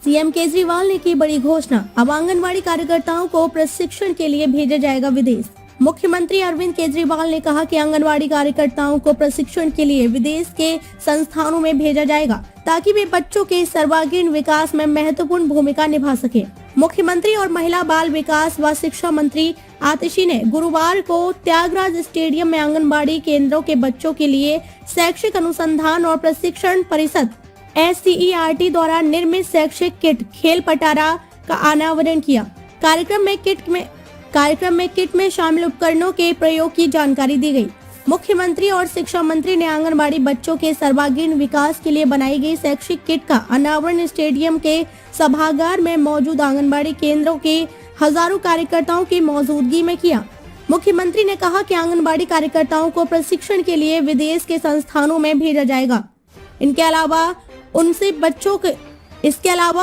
CM Kejriwal ने की बड़ी घोषणा, अब आंगनबाड़ी कार्यकर्ताओं को प्रशिक्षण के लिए भेजा जाएगा विदेश। मुख्यमंत्री अरविंद केजरीवाल ने कहा कि आंगनबाड़ी कार्यकर्ताओं को प्रशिक्षण के लिए विदेश के संस्थानों में भेजा जाएगा ताकि वे बच्चों के सर्वांगीण विकास में महत्वपूर्ण भूमिका निभा सके। मुख्यमंत्री और महिला बाल विकास व शिक्षा मंत्री आतिशी ने गुरुवार को त्यागराज स्टेडियम में आंगनबाड़ी केंद्रों के बच्चों के लिए शैक्षिक अनुसंधान और प्रशिक्षण परिषद SCERT द्वारा निर्मित शैक्षिक किट खेल पटारा का अनावरण किया। कार्यक्रम में किट में शामिल उपकरणों के प्रयोग की जानकारी दी गई। मुख्यमंत्री और शिक्षा मंत्री ने आंगनबाड़ी बच्चों के सर्वांगीण विकास के लिए बनाई गई शैक्षिक किट का अनावरण स्टेडियम के सभागार में मौजूद आंगनबाड़ी केंद्रों के हजारों कार्यकर्ताओं की मौजूदगी में किया। मुख्यमंत्री ने कहा कि आंगनबाड़ी कार्यकर्ताओं को प्रशिक्षण के लिए विदेश के संस्थानों में भेजा जाएगा। इसके अलावा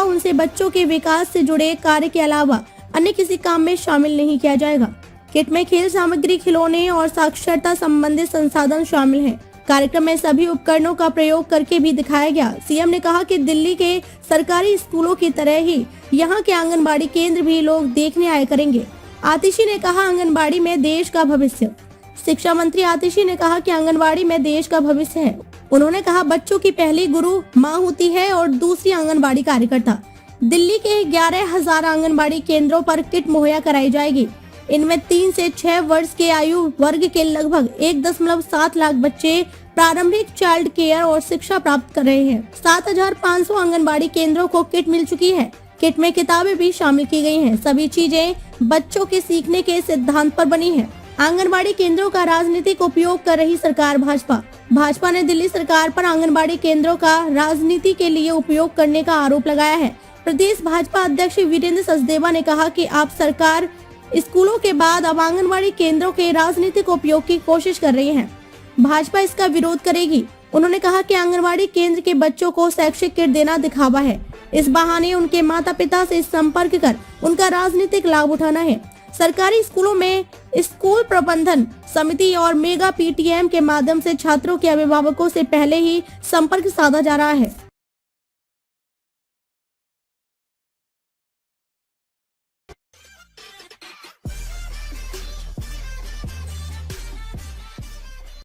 उनसे बच्चों के विकास से जुड़े कार्य के अलावा अन्य किसी काम में शामिल नहीं किया जाएगा। किट में खेल सामग्री, खिलौने और साक्षरता संबंधित संसाधन शामिल हैं। कार्यक्रम में सभी उपकरणों का प्रयोग करके भी दिखाया गया। सीएम ने कहा कि दिल्ली के सरकारी स्कूलों की तरह ही यहाँ के आंगनबाड़ी केंद्र भी लोग देखने आया करेंगे। आतिशी ने कहा, आंगनबाड़ी में देश का भविष्य। शिक्षा मंत्री आतिशी ने कहा कि आंगनबाड़ी में देश का भविष्य है। उन्होंने कहा, बच्चों की पहली गुरु माँ होती है और दूसरी आंगनबाड़ी कार्यकर्ता। दिल्ली के 11,000 आंगनबाड़ी केंद्रों पर किट मुहैया कराई जाएगी। इनमें 3 से 6 वर्ष के आयु वर्ग के लगभग 1.7 लाख बच्चे प्रारंभिक चाइल्ड केयर और शिक्षा प्राप्त कर रहे हैं। 7,500 आंगनबाड़ी केंद्रों को किट मिल चुकी है। किट में किताबें भी शामिल की गई हैं। सभी चीजें बच्चों के सीखने के सिद्धांत पर बनी है। आंगनबाड़ी केंद्रों का राजनीतिक उपयोग कर रही सरकार भाजपा ने दिल्ली सरकार पर आंगनबाड़ी केंद्रों का राजनीति के लिए उपयोग करने का आरोप लगाया है। प्रदेश भाजपा अध्यक्ष वीरेंद्र सचदेवा ने कहा कि आप सरकार स्कूलों के बाद अब आंगनबाड़ी केंद्रों के राजनीतिक उपयोग की कोशिश कर रही है। भाजपा इसका विरोध करेगी। उन्होंने कहा कि आंगनबाड़ी केंद्र के बच्चों को शैक्षिक किट देना दिखावा है। इस बहाने उनके माता पिता से संपर्क कर उनका राजनीतिक लाभ उठाना है। सरकारी स्कूलों में स्कूल प्रबंधन समिति और मेगा PTM के माध्यम से छात्रों के अभिभावकों से पहले ही संपर्क साधा जा रहा है।